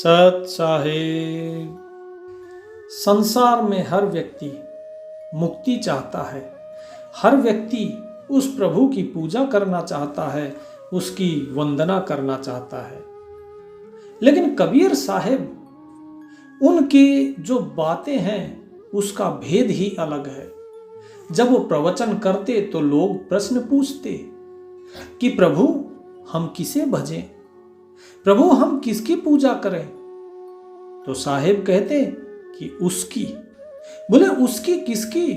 सत साहेब। संसार में हर व्यक्ति मुक्ति चाहता है। हर व्यक्ति उस प्रभु की पूजा करना चाहता है, उसकी वंदना करना चाहता है। लेकिन कबीर साहब उनकी जो बातें हैं उसका भेद ही अलग है। जब वो प्रवचन करते तो लोग प्रश्न पूछते कि प्रभु हम किसे भजें, प्रभु हम किसकी पूजा करें। तो साहेब कहते कि उसकी। बोले उसकी किसकी?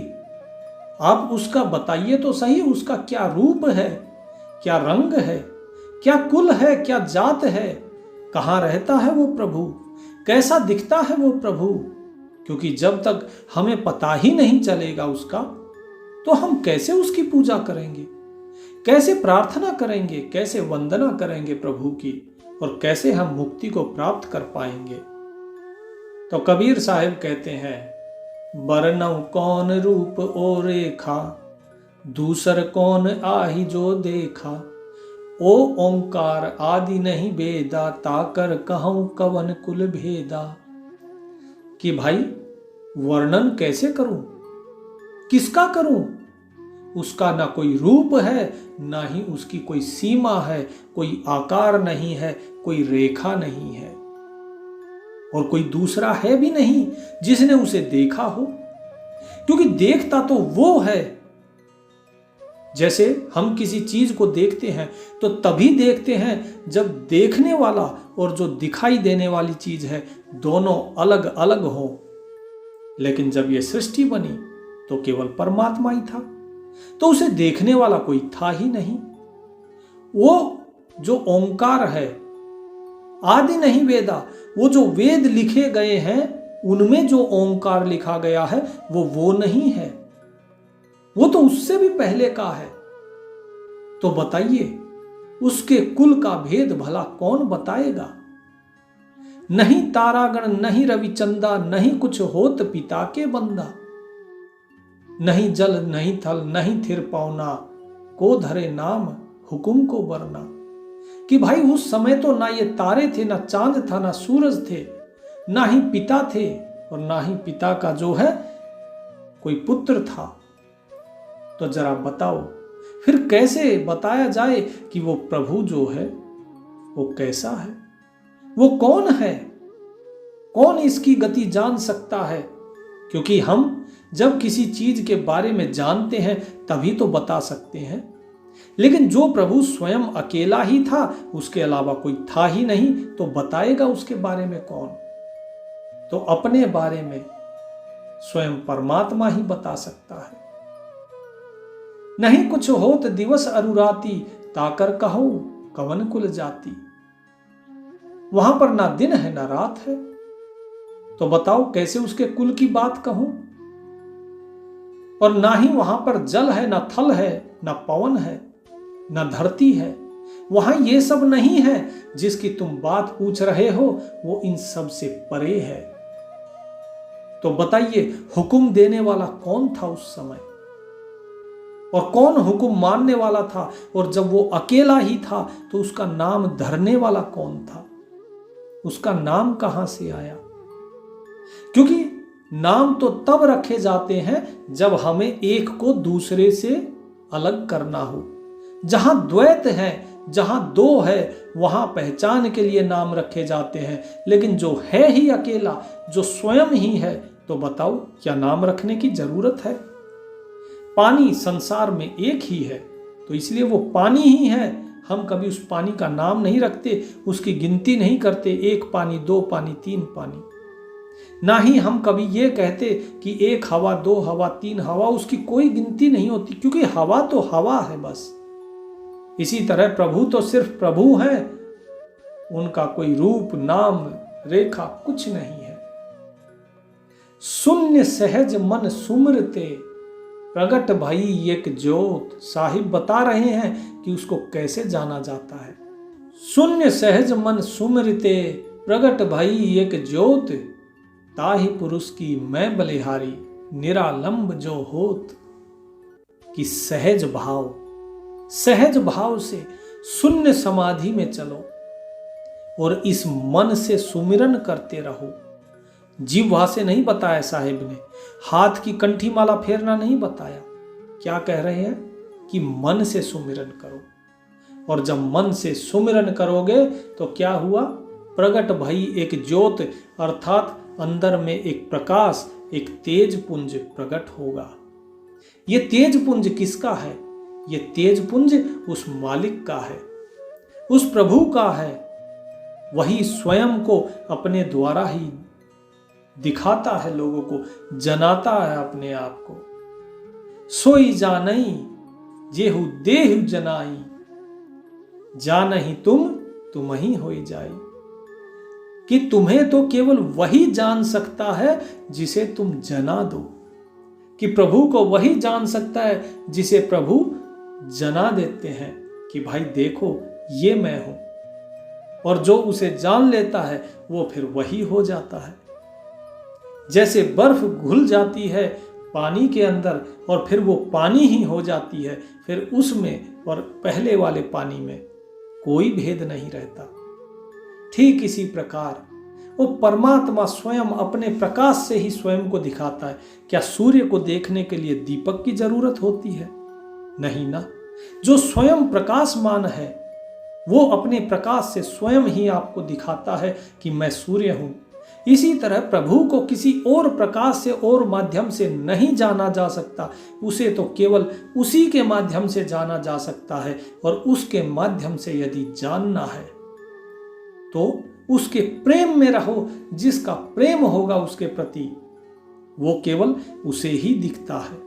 आप उसका बताइए तो सही, उसका क्या रूप है, क्या रंग है, क्या कुल है, क्या जात है, कहाँ रहता है वो प्रभु, कैसा दिखता है वो प्रभु। क्योंकि जब तक हमें पता ही नहीं चलेगा उसका, तो हम कैसे उसकी पूजा करेंगे, कैसे प्रार्थना करेंगे, कैसे वंदना करेंगे प्रभु की, और कैसे हम मुक्ति को प्राप्त कर पाएंगे। तो कबीर साहब कहते हैं, बरनऊ कौन रूप ओ रेखा, दूसर कौन आही जो देखा, ओ ओंकार आदि नहीं बेदा, ताकर कहूं कवन कुल भेदा। कि भाई वर्णन कैसे करूं, किसका करूं? उसका ना कोई रूप है, ना ही उसकी कोई सीमा है, कोई आकार नहीं है, कोई रेखा नहीं है, और कोई दूसरा है भी नहीं जिसने उसे देखा हो। क्योंकि देखता तो वो है। जैसे हम किसी चीज को देखते हैं तो तभी देखते हैं जब देखने वाला और जो दिखाई देने वाली चीज है दोनों अलग अलग हो। लेकिन जब ये सृष्टि बनी तो केवल परमात्मा ही था, तो उसे देखने वाला कोई था ही नहीं। वो जो ओंकार है, आदि नहीं वेदा, वो जो वेद लिखे गए हैं उनमें जो ओंकार लिखा गया है वो नहीं है, वो तो उससे भी पहले का है। तो बताइए उसके कुल का भेद भला कौन बताएगा? नहीं तारागण नहीं रविचंदा, नहीं कुछ होत पिता के बंदा, नहीं जल नहीं थल नहीं थिर पौना, को धरे नाम हुकुम को बरना। कि भाई उस समय तो ना ये तारे थे, ना चांद था, ना सूरज थे, ना ही पिता थे, और ना ही पिता का जो है कोई पुत्र था। तो जरा बताओ फिर कैसे बताया जाए कि वो प्रभु जो है वो कैसा है, वो कौन है? कौन इसकी गति जान सकता है? क्योंकि हम जब किसी चीज के बारे में जानते हैं तभी तो बता सकते हैं। लेकिन जो प्रभु स्वयं अकेला ही था, उसके अलावा कोई था ही नहीं, तो बताएगा उसके बारे में कौन? तो अपने बारे में स्वयं परमात्मा ही बता सकता है। नहीं कुछ होत दिवस अरुराती, ताकर कहो कवन कुल जाती। वहां पर ना दिन है ना रात है, तो बताओ कैसे उसके कुल की बात कहूं? और ना ही वहां पर जल है, ना थल है, ना पवन है, ना धरती है। वहां ये सब नहीं है जिसकी तुम बात पूछ रहे हो, वो इन सब से परे है। तो बताइए हुक्म देने वाला कौन था उस समय, और कौन हुक्म मानने वाला था? और जब वो अकेला ही था तो उसका नाम धरने वाला कौन था? उसका नाम कहां से आया? क्योंकि नाम तो तब रखे जाते हैं जब हमें एक को दूसरे से अलग करना हो। जहां द्वैत है, जहां दो है, वहां पहचान के लिए नाम रखे जाते हैं। लेकिन जो है ही अकेला, जो स्वयं ही है, तो बताओ क्या नाम रखने की जरूरत है? पानी संसार में एक ही है, तो इसलिए वो पानी ही है। हम कभी उस पानी का नाम नहीं रखते, उसकी गिनती नहीं करते, एक पानी, दो पानी, तीन पानी। ना ही हम कभी ये कहते कि एक हवा, दो हवा, तीन हवा, उसकी कोई गिनती नहीं होती, क्योंकि हवा तो हवा है बस। इसी तरह प्रभु तो सिर्फ प्रभु हैं, उनका कोई रूप, नाम, रेखा कुछ नहीं है। शून्य सहज मन सुमरते, प्रगट भई एक ज्योत। साहिब बता रहे हैं कि उसको कैसे जाना जाता है। शून्य सहज मन सुमरते, प्रगट भई एक ज्योत, ताहि पुरुष की मैं बलिहारी, निरालंब जो होत। कि सहज भाव से शून्य समाधि में चलो, और इस मन से सुमिरन करते रहो। जिह्वा से नहीं बताया साहिब ने, हाथ की कंठी माला फेरना नहीं बताया। क्या कह रहे हैं कि मन से सुमिरन करो। और जब मन से सुमिरन करोगे तो क्या हुआ, प्रगट भई एक ज्योत, अर्थात अंदर में एक प्रकाश, एक तेज पुंज प्रकट होगा। ये तेज पुंज किसका है? ये तेज पुंज उस मालिक का है, उस प्रभु का है। वही स्वयं को अपने द्वारा ही दिखाता है, लोगों को जनाता है अपने आप को। सोई जानई जेहु देहु जनाई, जानहि तुम ही होई जाई। कि तुम्हें तो केवल वही जान सकता है जिसे तुम जना दो, कि प्रभु को वही जान सकता है जिसे प्रभु जना देते हैं कि भाई देखो ये मैं हूं। और जो उसे जान लेता है वो फिर वही हो जाता है। जैसे बर्फ घुल जाती है पानी के अंदर और फिर वो पानी ही हो जाती है, फिर उसमें और पहले वाले पानी में कोई भेद नहीं रहता। ठीक इसी प्रकार वो परमात्मा स्वयं अपने प्रकाश से ही स्वयं को दिखाता है। क्या सूर्य को देखने के लिए दीपक की जरूरत होती है? नहीं ना। जो स्वयं प्रकाशमान है वो अपने प्रकाश से स्वयं ही आपको दिखाता है कि मैं सूर्य हूं। इसी तरह प्रभु को किसी और प्रकाश से और माध्यम से नहीं जाना जा सकता, उसे तो केवल उसी के माध्यम से जाना जा सकता है। और उसके माध्यम से यदि जानना है तो उसके प्रेम में रहो। जिसका प्रेम होगा उसके प्रति वो केवल उसे ही दिखता है।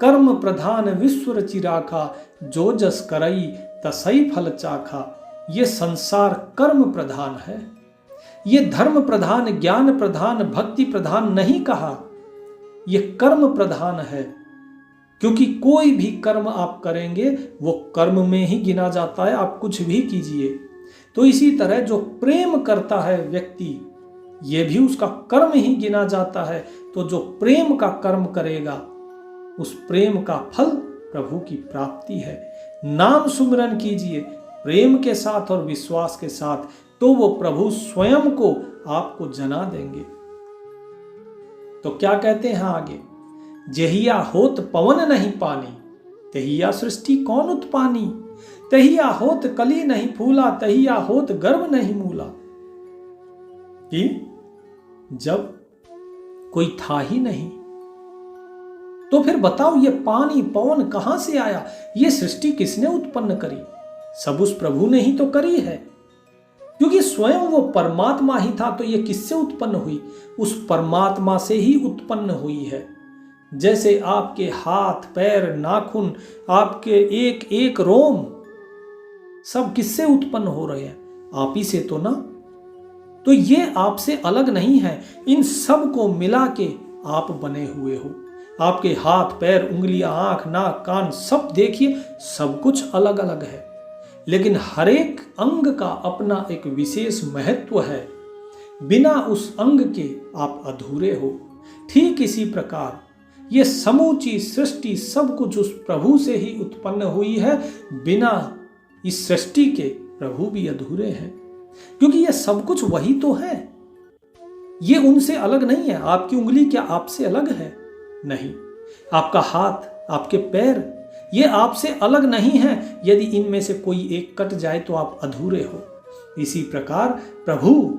कर्म प्रधान विश्व रचि राखा, जो जस करई तसई फल चाखा। ये संसार कर्म प्रधान है, ये धर्म प्रधान, ज्ञान प्रधान, भक्ति प्रधान नहीं कहा, ये कर्म प्रधान है। क्योंकि कोई भी कर्म आप करेंगे वो कर्म में ही गिना जाता है, आप कुछ भी कीजिए। तो इसी तरह जो प्रेम करता है व्यक्ति, ये भी उसका कर्म ही गिना जाता है। तो जो प्रेम का कर्म करेगा उस प्रेम का फल प्रभु की प्राप्ति है। नाम सुमिरन कीजिए प्रेम के साथ और विश्वास के साथ, तो वो प्रभु स्वयं को आपको जना देंगे। तो क्या कहते हैं आगे, जहिया होत पवन नहीं पानी, तहिया सृष्टि कौन उत्पानी। तहिया होत कली नहीं फूला, तहिया होत गर्भ नहीं मूला। कि जब कोई था ही नहीं तो फिर बताओ ये पानी पवन कहां से आया, ये सृष्टि किसने उत्पन्न करी? सब उस प्रभु ने ही तो करी है। क्योंकि स्वयं वो परमात्मा ही था, तो ये किससे उत्पन्न हुई? उस परमात्मा से ही उत्पन्न हुई है। जैसे आपके हाथ पैर नाखून, आपके एक एक रोम सब किससे उत्पन्न हो रहे हैं? आप ही से तो ना। तो ये आपसे अलग नहीं है, इन सब को मिला के आप बने हुए हो। आपके हाथ पैर उंगलियां आंख नाक कान सब देखिए, सब कुछ अलग अलग है, लेकिन हर एक अंग का अपना एक विशेष महत्व है। बिना उस अंग के आप अधूरे हो। ठीक इसी प्रकार ये समूची सृष्टि सब कुछ उस प्रभु से ही उत्पन्न हुई है। बिना इस सृष्टि के प्रभु भी अधूरे हैं, क्योंकि ये सब कुछ वही तो है। ये उनसे अलग नहीं है। आपकी उंगली क्या आपसे अलग है? नहीं। आपका हाथ, आपके पैर, ये आपसे अलग नहीं है। यदि इनमें से कोई एक कट जाए तो आप अधूरे हो। इसी प्रकार प्रभु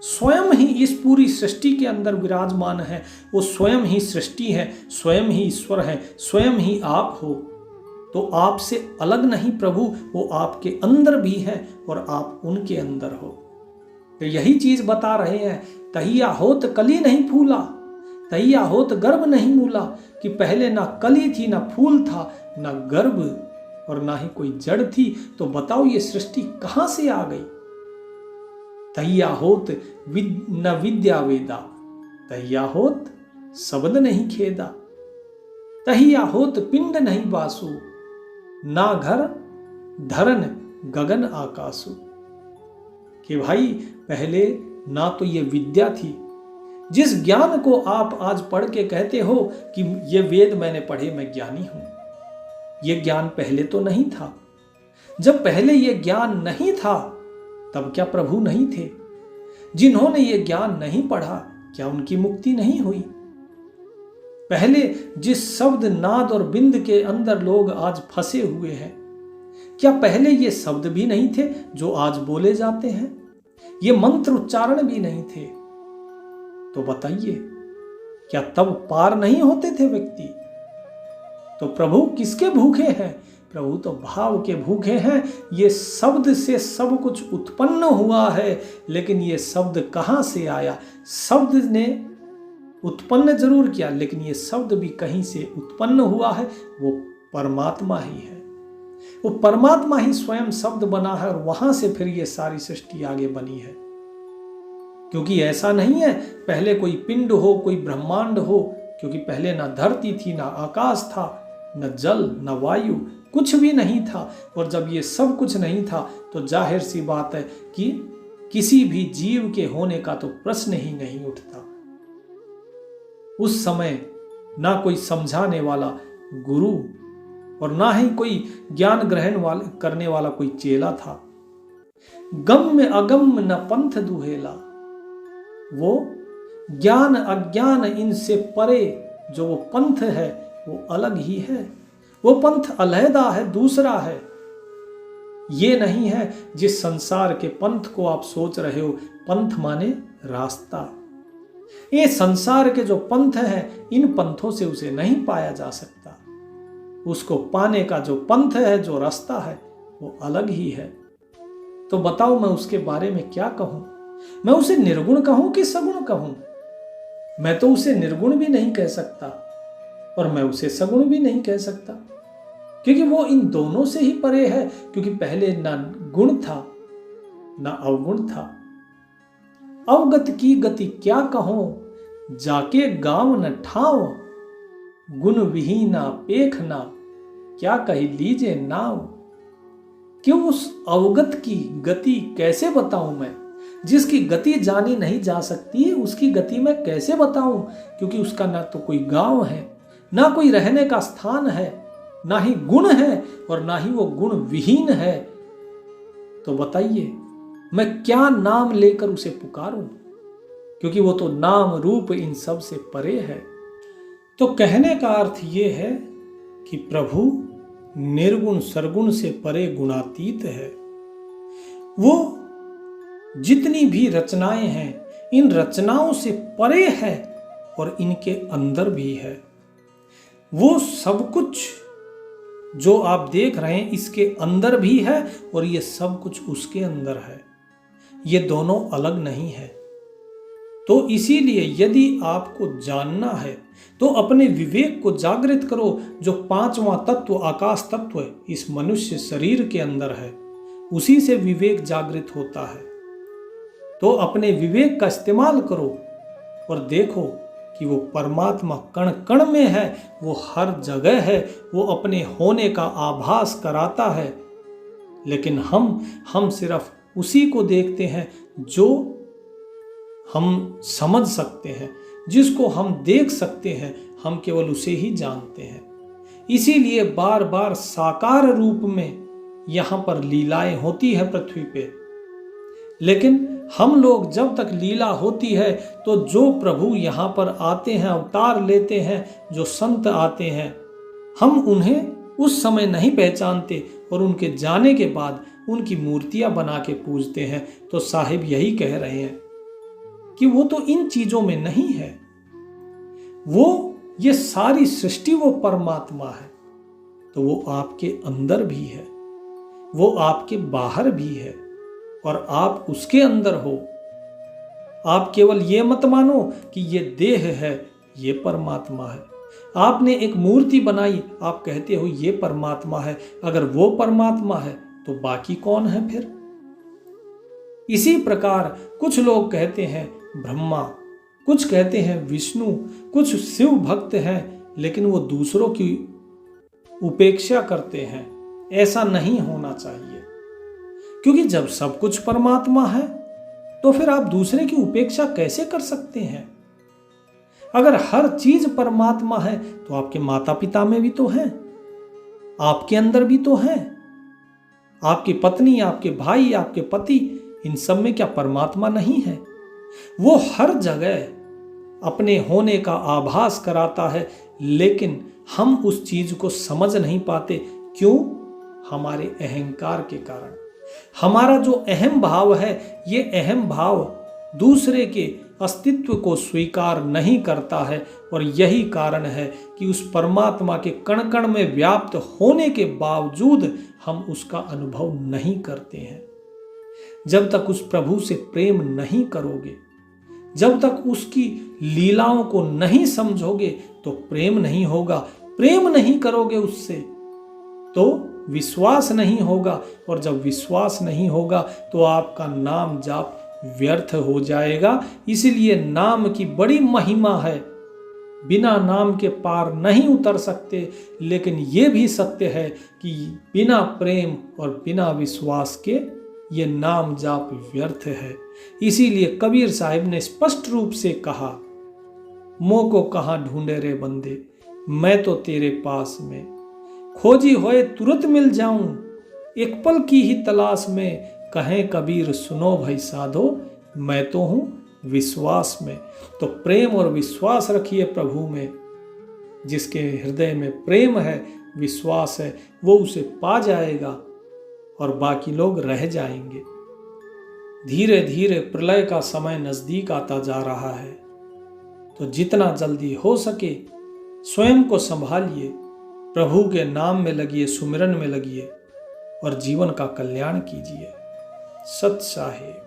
स्वयं ही इस पूरी सृष्टि के अंदर विराजमान है। वो स्वयं ही सृष्टि है, स्वयं ही ईश्वर है, स्वयं ही आप हो। तो आपसे अलग नहीं प्रभु, वो आपके अंदर भी है और आप उनके अंदर हो। तो यही चीज बता रहे हैं, तहिया होत कली नहीं फूला, तहिया होत गर्भ नहीं मूला। कि पहले ना कली थी, ना फूल था, ना गर्भ और ना ही कोई जड़ थी। तो बताओ ये सृष्टि कहां से आ गई? तहिया होत न विद्या वेदा, तहिया होत शब्द नहीं खेदा। तहिया होत पिंड नहीं बासु, ना घर धरन गगन आकाशु। कि भाई पहले ना तो ये विद्या थी, जिस ज्ञान को आप आज पढ़ के कहते हो कि ये वेद मैंने पढ़े, मैं ज्ञानी हूं, ये ज्ञान पहले तो नहीं था। जब पहले ये ज्ञान नहीं था तब क्या प्रभु नहीं थे? जिन्होंने ये ज्ञान नहीं पढ़ा, क्या उनकी मुक्ति नहीं हुई? पहले जिस शब्द, नाद और बिंद के अंदर लोग आज फंसे हुए हैं, क्या पहले ये शब्द भी नहीं थे जो आज बोले जाते हैं? ये मंत्र उच्चारण भी नहीं थे? तो बताइए, क्या तब पार नहीं होते थे व्यक्ति? तो प्रभु किसके भूखे हैं? प्रभु तो भाव के भूखे हैं। ये शब्द से सब कुछ उत्पन्न हुआ है, लेकिन ये शब्द कहां से आया? शब्द ने उत्पन्न जरूर किया, लेकिन ये शब्द भी कहीं से उत्पन्न हुआ है, वो परमात्मा ही है। वो परमात्मा ही स्वयं शब्द बना है और वहां से फिर ये सारी सृष्टि आगे बनी है। क्योंकि ऐसा नहीं है पहले कोई पिंड हो, कोई ब्रह्मांड हो, क्योंकि पहले ना धरती थी, ना आकाश था, न जल, न वायु, कुछ भी नहीं था। और जब ये सब कुछ नहीं था तो जाहिर सी बात है कि किसी भी जीव के होने का तो प्रश्न ही नहीं उठता। उस समय ना कोई समझाने वाला गुरु और ना ही कोई ज्ञान ग्रहण करने वाला कोई चेला था। गम्य अगम्य न पंथ दुहेला, वो ज्ञान अज्ञान इनसे परे जो वो पंथ है वो अलग ही है। वो पंथ अलहदा है, दूसरा है। ये नहीं है जिस संसार के पंथ को आप सोच रहे हो। पंथ माने रास्ता। ये संसार के जो पंथ हैं, इन पंथों से उसे नहीं पाया जा सकता। उसको पाने का जो पंथ है, जो रास्ता है, वो अलग ही है। तो बताओ मैं उसके बारे में क्या कहूं? मैं उसे निर्गुण कहूं कि सगुण कहूं? मैं तो उसे निर्गुण भी नहीं कह सकता और मैं उसे सगुण भी नहीं कह सकता, क्योंकि वो इन दोनों से ही परे है। क्योंकि पहले ना गुण था ना अवगुण था। अवगत की गति क्या कहूं, जाके गांव न ठाव, गुण विहीना पेखना, क्या कही लीजे नाव। क्यों उस अवगत की गति कैसे बताऊं मैं? जिसकी गति जानी नहीं जा सकती, उसकी गति मैं कैसे बताऊं? क्योंकि उसका ना तो कोई गांव है, ना कोई रहने का स्थान है, ना ही गुण है और ना ही वो गुण विहीन है। तो बताइए मैं क्या नाम लेकर उसे पुकारूं? क्योंकि वो तो नाम रूप इन सब से परे है। तो कहने का अर्थ ये है कि प्रभु निर्गुण सरगुण से परे गुणातीत है। वो जितनी भी रचनाएं हैं, इन रचनाओं से परे है और इनके अंदर भी है। वो सब कुछ जो आप देख रहे हैं इसके अंदर भी है और ये सब कुछ उसके अंदर है। ये दोनों अलग नहीं है। तो इसीलिए यदि आपको जानना है तो अपने विवेक को जागृत करो। जो पांचवा तत्व आकाश तत्व इस मनुष्य शरीर के अंदर है, उसी से विवेक जागृत होता है। तो अपने विवेक का इस्तेमाल करो और देखो कि वो परमात्मा कण कण में है, वो हर जगह है, वो अपने होने का आभास कराता है। लेकिन हम सिर्फ उसी को देखते हैं जो हम समझ सकते हैं, जिसको हम देख सकते हैं, हम केवल उसे ही जानते हैं। इसीलिए बार बार साकार रूप में यहाँ पर लीलाएं होती है पृथ्वी पे। लेकिन हम लोग जब तक लीला होती है तो जो प्रभु यहाँ पर आते हैं, अवतार लेते हैं, जो संत आते हैं, हम उन्हें उस समय नहीं पहचानते और उनके जाने के बाद उनकी मूर्तियां बना के पूजते हैं। तो साहिब यही कह रहे हैं कि वो तो इन चीजों में नहीं है। वो ये सारी सृष्टि वो परमात्मा है, तो वो आपके अंदर भी है, वो आपके बाहर भी है और आप उसके अंदर हो। आप केवल ये मत मानो कि ये देह है, ये परमात्मा है। आपने एक मूर्ति बनाई, आप कहते हो ये परमात्मा है। अगर वो परमात्मा है तो बाकी कौन है फिर? इसी प्रकार कुछ लोग कहते हैं ब्रह्मा, कुछ कहते हैं विष्णु, कुछ शिव भक्त हैं, लेकिन वो दूसरों की उपेक्षा करते हैं। ऐसा नहीं होना चाहिए, क्योंकि जब सब कुछ परमात्मा है तो फिर आप दूसरे की उपेक्षा कैसे कर सकते हैं? अगर हर चीज परमात्मा है तो आपके माता पिता में भी तो है, आपके अंदर भी तो है, आपकी पत्नी, आपके भाई, आपके पति, इन सब में क्या परमात्मा नहीं है? वो हर जगह अपने होने का आभास कराता है, लेकिन हम उस चीज को समझ नहीं पाते। क्यों? हमारे अहंकार के कारण। हमारा जो अहम भाव है, ये अहम भाव दूसरे के अस्तित्व को स्वीकार नहीं करता है, और यही कारण है कि उस परमात्मा के कण कण में व्याप्त होने के बावजूद हम उसका अनुभव नहीं करते हैं। जब तक उस प्रभु से प्रेम नहीं करोगे, जब तक उसकी लीलाओं को नहीं समझोगे, तो प्रेम नहीं होगा। प्रेम नहीं करोगे उससे तो विश्वास नहीं होगा, और जब विश्वास नहीं होगा तो आपका नाम जाप व्यर्थ हो जाएगा। इसलिए नाम की बड़ी महिमा है। बिना नाम के पार नहीं उतर सकते, लेकिन ये भी सत्य है कि बिना प्रेम और बिना विश्वास के ये नाम जाप व्यर्थ है। इसीलिए कबीर साहिब ने स्पष्ट रूप से कहा, मोह को कहाँ ढूंढे रे बंदे, मैं तो तेरे पास में, खोजी होए तुरंत मिल जाऊं, एक पल की ही तलाश में, कहें कबीर सुनो भाई साधो, मैं तो हूं विश्वास में। तो प्रेम और विश्वास रखिए प्रभु में। जिसके हृदय में प्रेम है, विश्वास है, वो उसे पा जाएगा और बाकी लोग रह जाएंगे। धीरे धीरे प्रलय का समय नजदीक आता जा रहा है, तो जितना जल्दी हो सके स्वयं को संभालिए, प्रभु के नाम में लगिए, सुमिरन में लगिए और जीवन का कल्याण कीजिए। सत साहिब।